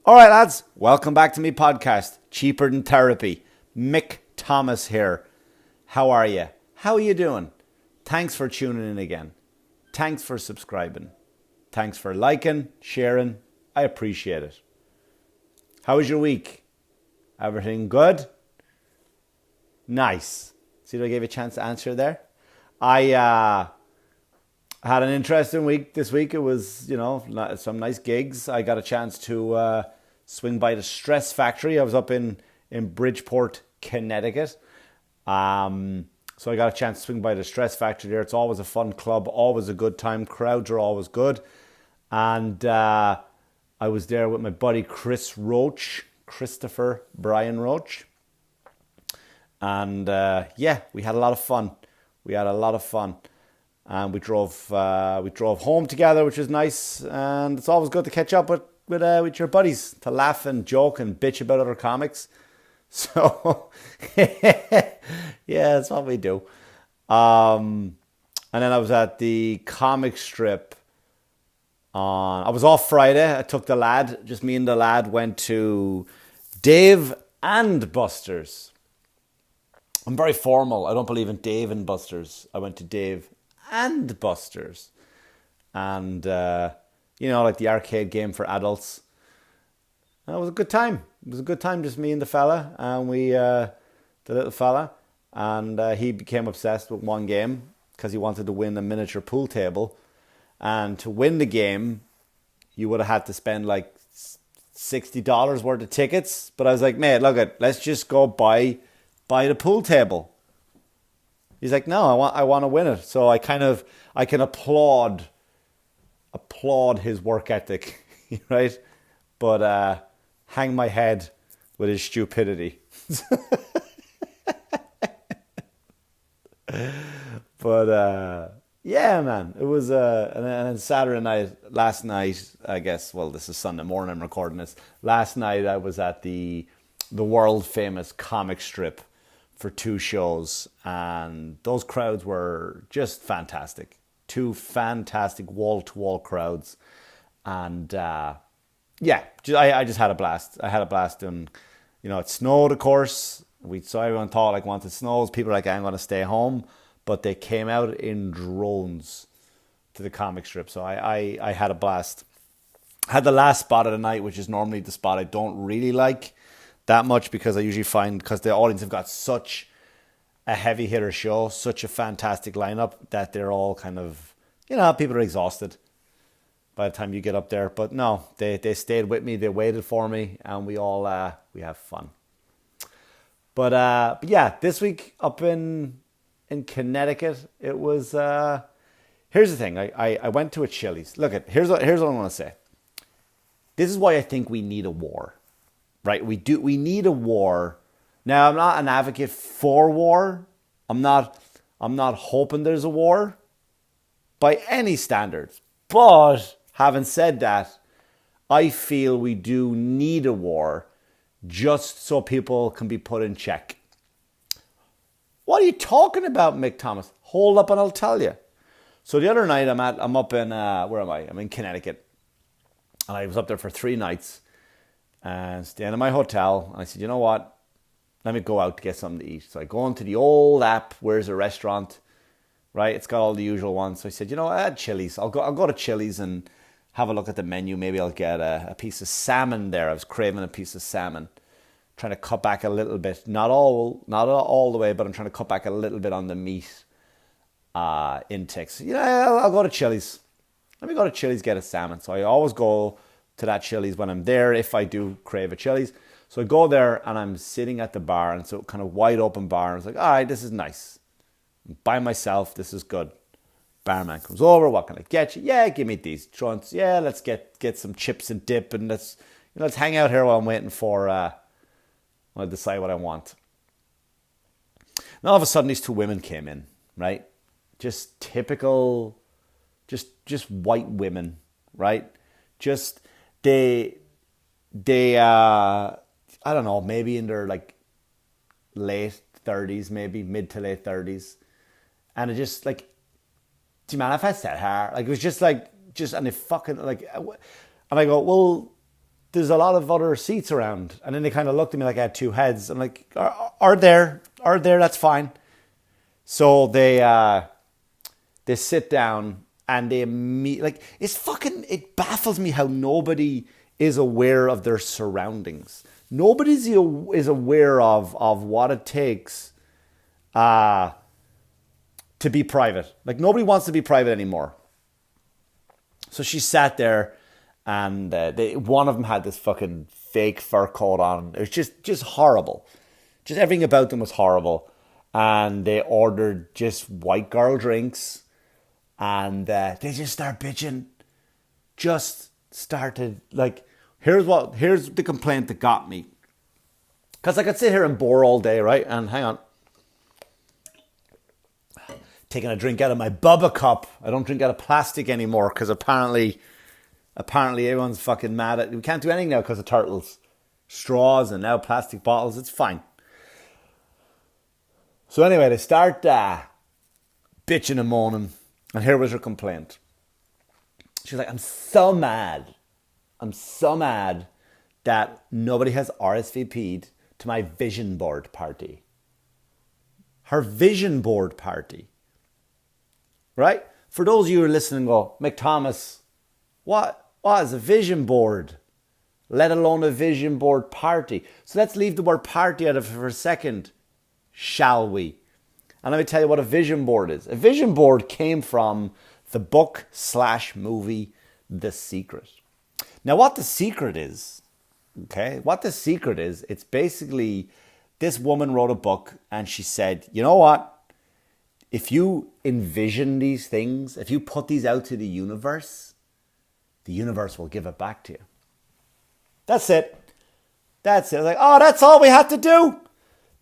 All right, lads, welcome back to me podcast, Cheaper Than Therapy. Mick Thomas here. How are you? How are you doing? Thanks for tuning in again. Thanks for subscribing. Thanks for liking, sharing. I appreciate it. How was your week? Everything good? Nice. See what I gave you a chance to answer there? I had an interesting week this week. It was, some nice gigs. I got a chance to swing by the Stress Factory. I was up in Bridgeport, Connecticut. So I got a chance to swing by the Stress Factory there. It's always a fun club, always a good time. Crowds are always good. And I was there with my buddy Christopher Brian Roach. And we had a lot of fun. And we drove home together, which was nice. And it's always good to catch up with your buddies, to laugh and joke and bitch about other comics. So yeah, that's what we do. And then I was at the comic strip I was off Friday. I took the lad, just me and the lad went to Dave and Buster's. I'm very formal. I don't believe in Dave and Buster's. I went to Dave and Buster's. And, like the arcade game for adults. And it was a good time. It was a good time, just me and the fella. And the little fella. And he became obsessed with one game because he wanted to win a miniature pool table. And to win the game, you would have had to spend like $60 worth of tickets. But I was like, mate, let's just go buy the pool table. He's like, no, I want to win it. So I can applaud his work ethic, right? But hang my head with his stupidity. But yeah, man, it was and then Saturday night, last night, I guess. Well, this is Sunday morning. I'm recording this. Last night, I was at the world famous comic strip for 2 shows, and those crowds were just fantastic. 2 fantastic wall-to-wall crowds, and I just had a blast. I had a blast, and it snowed, of course. So everyone thought once it snows, people are like, I'm going to stay home, but they came out in drones to the comic strip. So I had a blast. I had the last spot of the night, which is normally the spot I don't really like that much, because I usually find, because the audience have got such a heavy hitter show, such a fantastic lineup, that they're all kind of, people are exhausted by the time you get up there. But no, they stayed with me, they waited for me, and we all we have fun. But yeah, this week up in Connecticut, it was here's the thing. I went to a Chili's. Here's what I'm gonna say. This is why I think we need a war. Right, we need a war. Now, I'm not an advocate for war. I'm not hoping there's a war by any standards. But having said that, I feel we do need a war just so people can be put in check. What are you talking about, Mick Thomas? Hold up and I'll tell you. So the other night I'm up in where am I? I'm in Connecticut, and I was up there for 3 nights. And staying in my hotel, and I said, you know what? Let me go out to get something to eat. So I go into the old app, where's a restaurant, right? It's got all the usual ones. So I said, I had Chili's. I'll go to Chili's and have a look at the menu. Maybe I'll get a piece of salmon there. I was craving a piece of salmon. Trying to cut back a little bit. Not all the way, but I'm trying to cut back a little bit on the meat intake. So, I'll go to Chili's. Let me go to Chili's, get a salmon. So I always go to that Chili's when I'm there, if I do crave a Chili's. So I go there, and I'm sitting at the bar, and so kind of wide open bar. And I was like, all right, this is nice. I'm by myself, this is good. Barman comes over, what can I get you? Yeah, give me these trunks. Yeah, let's get some chips and dip, and let's hang out here while I'm waiting for when I decide what I want. Now all of a sudden these 2 women came in, right? Just typical, just white women, right? Just they I don't know, maybe in their late 30s, maybe mid to late 30s. And it just do you mind if I said her? It was just and they fucking and I go, well, there's a lot of other seats around. And then they kind of looked at me like I had two heads. I'm like, are there, that's fine. So they sit down and they meet, like, it baffles me how nobody is aware of their surroundings. Nobody is aware of what it takes to be private. Like, nobody wants to be private anymore. So she sat there, and one of them had this fucking fake fur coat on. It was just horrible. Just everything about them was horrible. And they ordered just white girl drinks, and they just start bitching. Just started, like, here's the complaint that got me. Because I could sit here and bore all day, right? And hang on. Taking a drink out of my Bubba cup. I don't drink out of plastic anymore because apparently everyone's fucking mad at... We can't do anything now because of turtles. Straws and now plastic bottles. It's fine. So anyway, they start bitching and moaning. And here was her complaint. She's like, I'm so mad that nobody has RSVP'd to my vision board party. Her vision board party. Right? For those of you who are listening, go, Mick Thomas, what is a vision board? Let alone a vision board party. So let's leave the word party out of it for a second, shall we? And let me tell you what a vision board is. A vision board came from the book/movie The Secret. Now, what The Secret is, it's basically this woman wrote a book and she said, you know what? If you envision these things, if you put these out to the universe will give it back to you. That's it. Like, oh, that's all we had to do.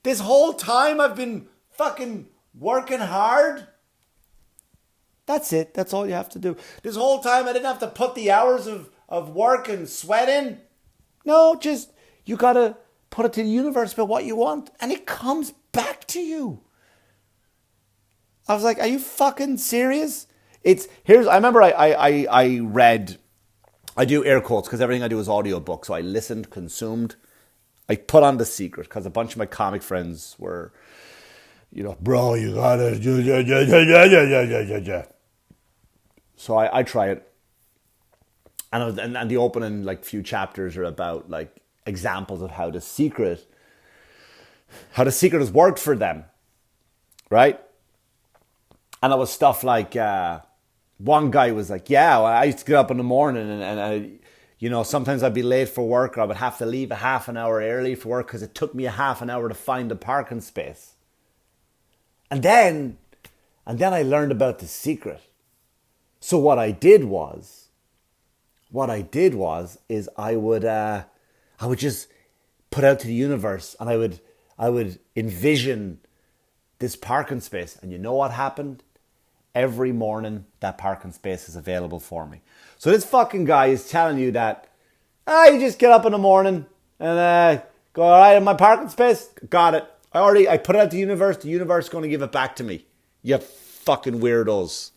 This whole time I've been fucking working hard. That's it. That's all you have to do. This whole time I didn't have to put the hours of work and sweat in. No, just, you got to put it to the universe about what you want. And it comes back to you. I was like, are you fucking serious? I remember I read, I do air quotes because everything I do is audiobook. So I listened, consumed. I put on The Secret because a bunch of my comic friends were, bro, you gotta, So I try it. And the opening, like, few chapters are about, like, examples of how The Secret has worked for them. Right? And it was stuff like, one guy was like, yeah, well, I used to get up in the morning and I, sometimes I'd be late for work, or I would have to leave a half an hour early for work because it took me a half an hour to find a parking space. And then I learned about The Secret. So what I did was I would just put out to the universe, and I would envision this parking space. And you know what happened? Every morning, that parking space is available for me. So this fucking guy is telling you that, you just get up in the morning and go, all right, in my parking space? Got it. I put it out to the universe. The universe is going to give it back to me. You fucking weirdos.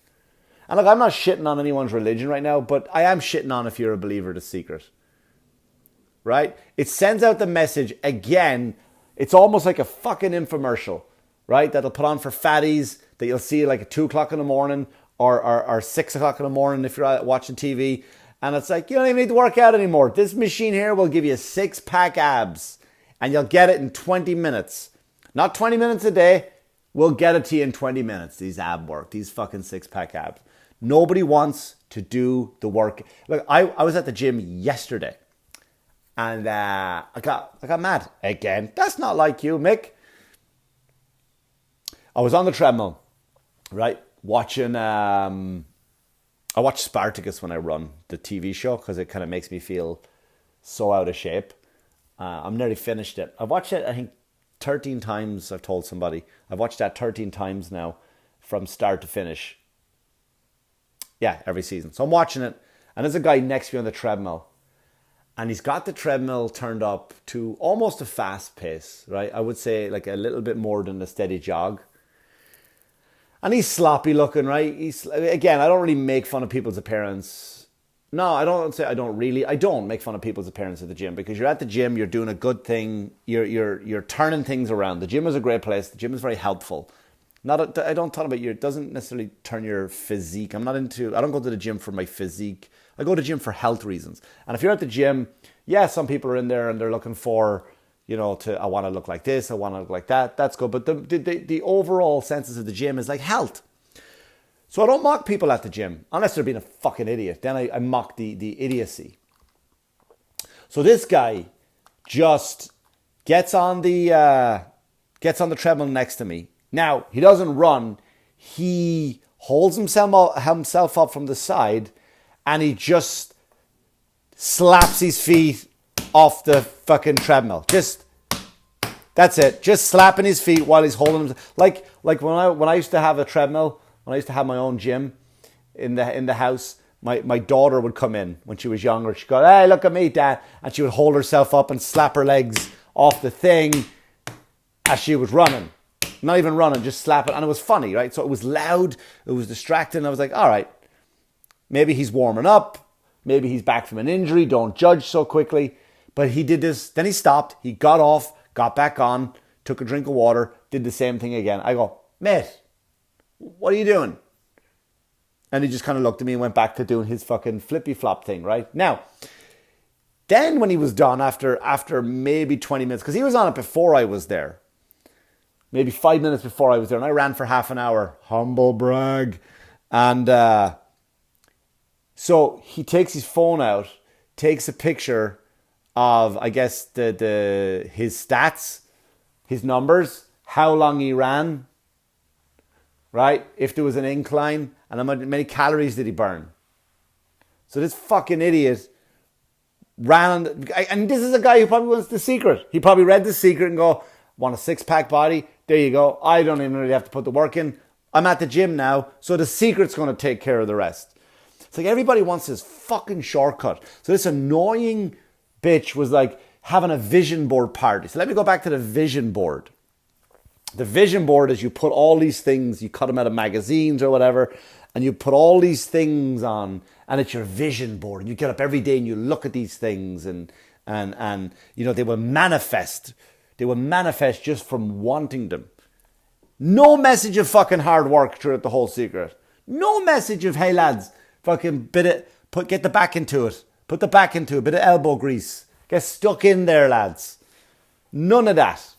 And look, I'm not shitting on anyone's religion right now, but I am shitting on if you're a believer of The Secret. Right? It sends out the message again. It's almost like a fucking infomercial, right? That'll put on for fatties that you'll see like at 2 o'clock in the morning or 6 o'clock in the morning if you're watching TV. And it's like, you don't even need to work out anymore. This machine here will give you 6-pack abs and you'll get it in 20 minutes. Not 20 minutes a day. We'll get it to you in 20 minutes, these ab work, these fucking 6-pack abs. Nobody wants to do the work. Look, I was at the gym yesterday and I got mad again. That's not like you, Mick. I was on the treadmill, right? Watching, I watch Spartacus when I run, the TV show, because it kind of makes me feel so out of shape. I'm nearly finished it. I've watched it, I think, 13 times, I've told somebody. I've watched that 13 times now from start to finish. Yeah, every season. So I'm watching it, and there's a guy next to me on the treadmill, and he's got the treadmill turned up to almost a fast pace, right? I would say like a little bit more than a steady jog. And he's sloppy looking, right? Again, I don't really make fun of people's appearance. No, I don't say I don't really. I don't make fun of people's appearance at the gym, because you're at the gym, you're doing a good thing, you're turning things around. The gym is a great place. The gym is very helpful. I don't talk about it doesn't necessarily turn your physique. I don't go to the gym for my physique. I go to the gym for health reasons. And if you're at the gym, yeah, some people are in there and they're looking for, I want to look like this, I want to look like that. That's good. But the overall senses of the gym is like health. So I don't mock people at the gym, unless they're being a fucking idiot. Then I mock the idiocy. So this guy just gets on the treadmill next to me. Now, he doesn't run. He holds himself up from the side, and he just slaps his feet off the fucking treadmill. That's it. Just slapping his feet while he's holding them. Like when I used to have a treadmill, when I used to have my own gym in the house, my daughter would come in when she was younger. She'd go, "Hey, look at me, Dad," and she would hold herself up and slap her legs off the thing as she was running. Not even running, just slap it. And it was funny, right? So it was loud, it was distracting. I was like, all right, maybe he's warming up. Maybe he's back from an injury. Don't judge so quickly. But he did this. Then he stopped. He got off, got back on, took a drink of water, did the same thing again. I go, "Mate, what are you doing?" And he just kind of looked at me and went back to doing his fucking flippy flop thing, right? Now, then when he was done, after maybe 20 minutes, because he was on it before I was there, maybe 5 minutes before I was there, and I ran for half an hour. Humble brag. And so he takes his phone out, takes a picture of, I guess, his stats, his numbers, how long he ran, right? If there was an incline, and how many calories did he burn. So this fucking idiot ran, and this is a guy who probably wants The Secret. He probably read The Secret and go, "Want a six-pack body? There you go. I don't even really have to put the work in. I'm at the gym now, so The Secret's going to take care of the rest." It's like everybody wants this fucking shortcut. So this annoying bitch was like having a vision board party. So let me go back to the vision board. The vision board is you put all these things, you cut them out of magazines or whatever, and you put all these things on, and it's your vision board. And you get up every day and you look at these things, and they will manifest. They will manifest just from wanting them. No message of fucking hard work throughout the whole Secret. No message of, "Hey lads, fucking get the back into it. Put the back into it, bit of elbow grease. Get stuck in there, lads." None of that.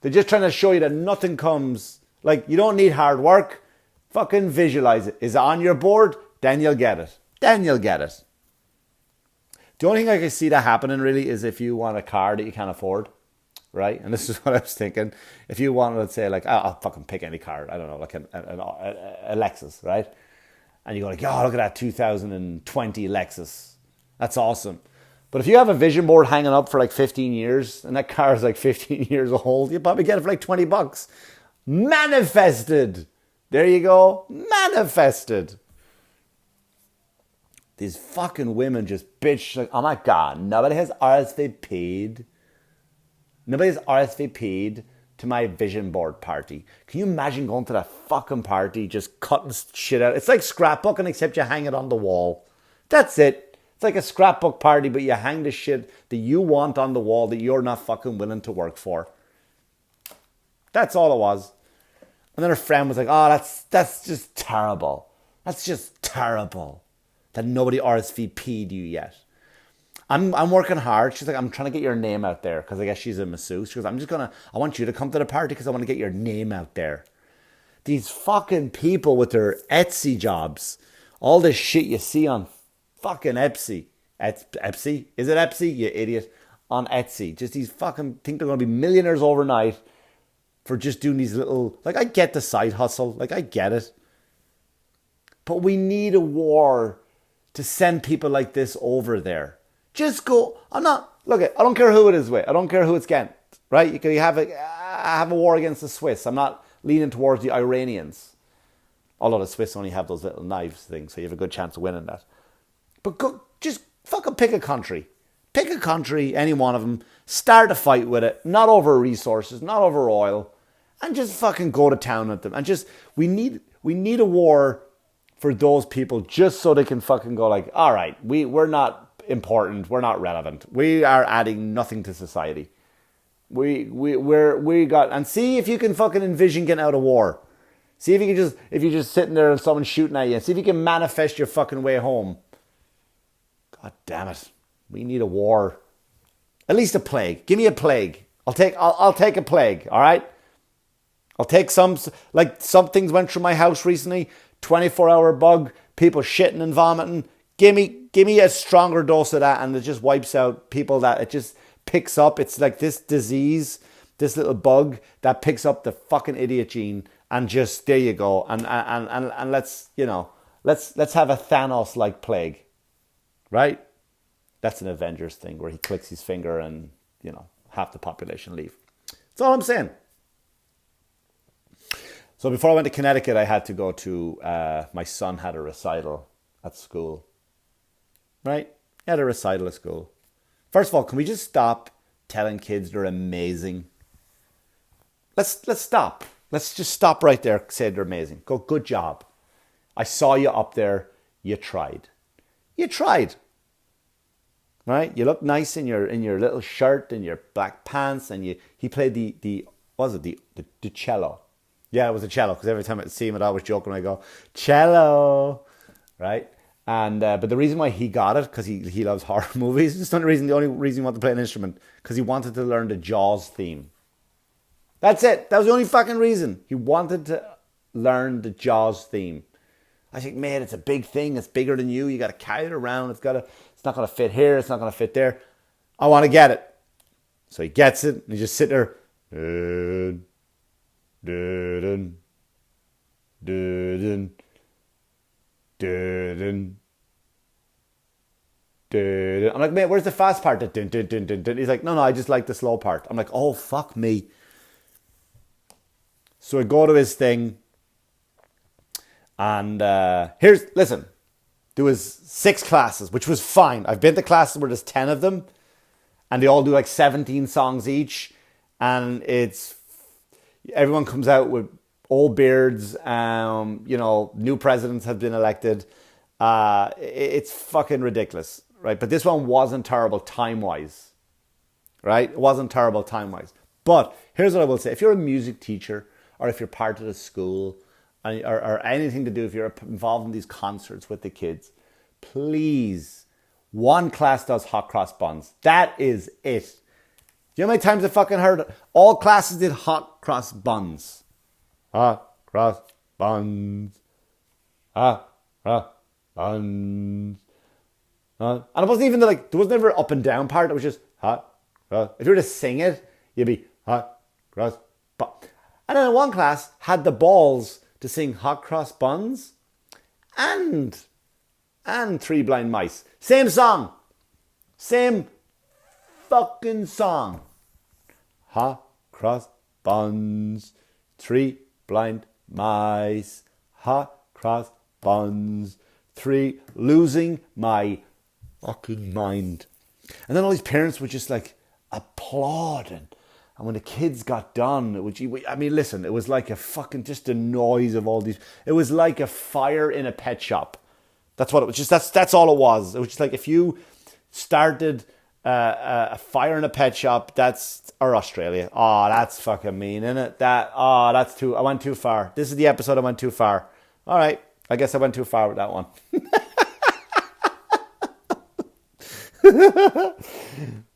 They're just trying to show you that nothing comes. Like, you don't need hard work. Fucking visualize it. Is it on your board? Then you'll get it. The only thing I can see that happening really is if you want a car that you can't afford, right? And this is what I was thinking. If you want, let's say, like, I'll fucking pick any car. I don't know, like a Lexus, right? And you go like, "Oh, look at that 2020 Lexus. That's awesome." But if you have a vision board hanging up for like 15 years and that car is like 15 years old, you probably get it for like $20. Manifested. There you go. Manifested. These fucking women just bitch like, "Oh my God, nobody has RSVP'd. Nobody's RSVP'd to my vision board party." Can you imagine going to that fucking party, just cutting shit out? It's like scrapbooking, except you hang it on the wall. That's it. It's like a scrapbook party, but you hang the shit that you want on the wall that you're not fucking willing to work for. That's all it was. And then her friend was like, "Oh, that's just terrible. That's just terrible that nobody RSVP'd you yet." I'm working hard. She's like, "I'm trying to get your name out there," because I guess she's a masseuse. She goes, "I want you to come to the party because I want to get your name out there." These fucking people with their Etsy jobs, all this shit you see on fucking Etsy. Etsy? Is it Etsy? You idiot. On Etsy. Just these fucking think they're going to be millionaires overnight for just doing these little, like, I get the side hustle. Like, I get it. But we need a war to send people like this over there. Just go. I don't care who it is with. I don't care who it's against, right? You can have a war against the Swiss. I'm not leaning towards the Iranians. Although the Swiss only have those little knives things, so you have a good chance of winning that. But go, just fucking pick a country. Pick a country, any one of them. Start a fight with it. Not over resources, not over oil. And just fucking go to town with them. And just, we need a war for those people just so they can fucking go like, all right, we're not important, we're not relevant, we are adding nothing to society. We got, and see if you can fucking envision getting out of war. See if you can just, if you're just sitting there and someone's shooting at you, see if you can manifest your fucking way home. God damn it. We need a war. At least a plague. Give me a plague. I'll take a plague, all right? I'll take some things went through my house recently, 24-hour bug, people shitting and vomiting. Give me a stronger dose of that, and it just wipes out people that it just picks up. It's like this disease, this little bug that picks up the fucking idiot gene, and just there you go. And let's have a Thanos-like plague, right? That's an Avengers thing where he clicks his finger and half the population leave. That's all I'm saying. So before I went to Connecticut, I had to go to, my son had a recital at school. Right? He had a recital at school. First of all, can we just stop telling kids they're amazing? Let's stop. Let's just stop right there, say they're amazing. Go, good job. I saw you up there. You tried. You tried. Right? You look nice in your little shirt and your black pants, and he played the cello. Yeah, it was a cello, because every time I see him, I'd always joke when I go, cello, right? And but the reason why he got it, because he loves horror movies. It's not the only reason he wanted to play an instrument, because he wanted to learn the Jaws theme. That's it. That was the only fucking reason. He wanted to learn the Jaws theme. I think, mate, it's a big thing. It's bigger than you. You got to carry it around. It's not going to fit here. It's not going to fit there. I want to get it. So he gets it, and he just sit there. I'm like, mate, where's the fast part? He's like, no, I just like the slow part. I'm like, oh, fuck me. So I go to his thing, and listen, there was 6 classes, which was fine. I've been to classes where there's 10 of them, and they all do like 17 songs each, and everyone comes out with old beards. New presidents have been elected. It's fucking ridiculous, right? But this one wasn't terrible time-wise, right? It wasn't terrible time-wise. But here's what I will say. If you're a music teacher, or if you're part of the school, or anything to do, if you're involved in these concerts with the kids, please, one class does hot cross buns. That is it. Do you know how many times I fucking heard it? All classes did hot cross buns. Hot cross buns. Hot cross buns. And it wasn't even there was never up and down part. It was just hot cross. If you were to sing it, you'd be hot cross buns. And then one class had the balls to sing hot cross buns and Three Blind Mice. Same song. Same fucking song. Hot cross buns, 3 blind mice. Hot cross buns, 3, losing my fucking mind. And then all these parents were just like applauding. And when the kids got done, listen, it was like a fucking, just the noise of all these. It was like a fire in a pet shop. That's what it was. That's all it was. It was just like if you started a fire in a pet shop, or Australia. Oh, that's fucking mean, isn't it? I went too far. This is the episode I went too far. All right. I guess I went too far with that one.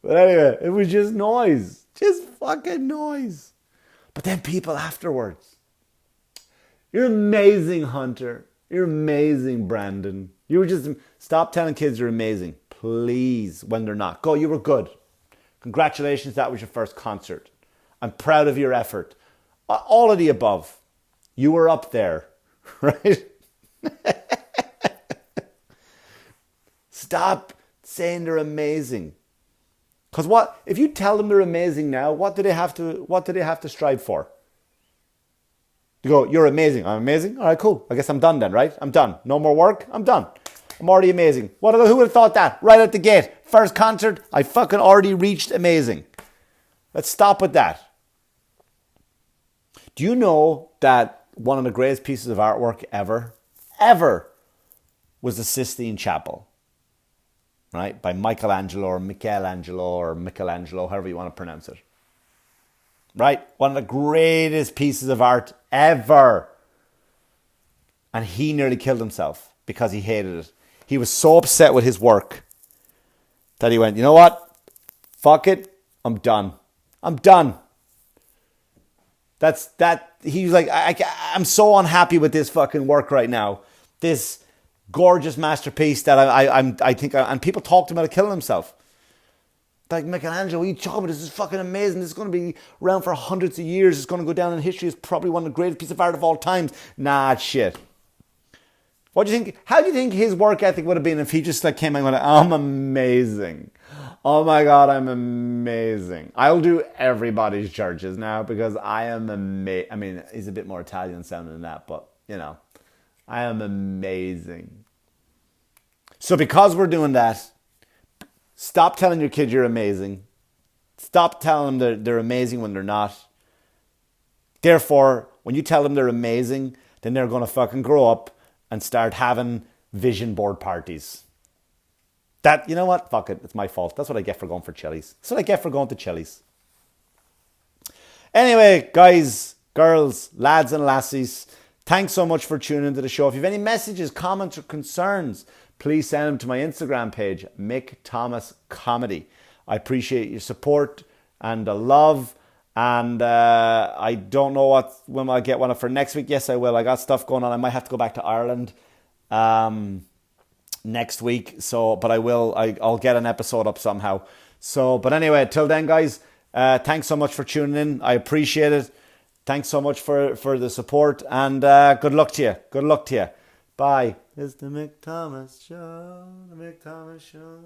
But anyway, it was just noise. Just fucking noise. But then people afterwards. You're amazing, Hunter. You're amazing, Brandon. You were just... Stop telling kids you're amazing. Please, when they're not. Go, you were good. Congratulations, that was your first concert. I'm proud of your effort. All of the above. You were up there. Right? Stop saying they're amazing. Because if you tell them they're amazing now, what do they have to strive for? You go, you're amazing. I'm amazing? All right, cool. I guess I'm done then, right? I'm done. No more work. I'm done. I'm already amazing. Who would have thought that? Right at the gate. First concert, I fucking already reached amazing. Let's stop with that. Do you know that one of the greatest pieces of artwork ever was the Sistine Chapel, right? By Michelangelo, however you want to pronounce it. Right? One of the greatest pieces of art ever. And he nearly killed himself because he hated it. He was so upset with his work that he went, you know what? Fuck it. I'm done. I'm done. That's that. He was like, I'm so unhappy with this fucking work right now. This gorgeous masterpiece that I think, and people talked to him about killing himself. Like, Michelangelo, what are you talking about? This is fucking amazing. This is going to be around for hundreds of years. It's going to go down in history as probably one of the greatest pieces of art of all times. Nah, shit. What do you think? How do you think his work ethic would have been if he just like came and went, I'm amazing. Oh my God, I'm amazing. I'll do everybody's churches now because I am amazing. I mean, he's a bit more Italian sounding than that, but you know, I am amazing. So because we're doing that, stop telling your kids you're amazing. Stop telling them they're amazing when they're not. Therefore, when you tell them they're amazing, then they're going to fucking grow up and start having vision board parties. That, you know what? Fuck it. It's my fault. That's what I get for going for Chili's. That's what I get for going to Chili's. Anyway, guys, girls, lads and lassies, thanks so much for tuning into the show. If you have any messages, comments or concerns, please send them to my Instagram page, Mick Thomas Comedy. I appreciate your support and the love. And I don't know when I'll get one for next week. Yes, I will. I got stuff going on. I might have to go back to Ireland next week. So, but I will. I'll get an episode up somehow. So, but anyway, till then, guys, thanks so much for tuning in. I appreciate it. Thanks so much for the support. And good luck to you. Good luck to you. Bye. It's the Mick Thomas Show. The Mick Thomas Show.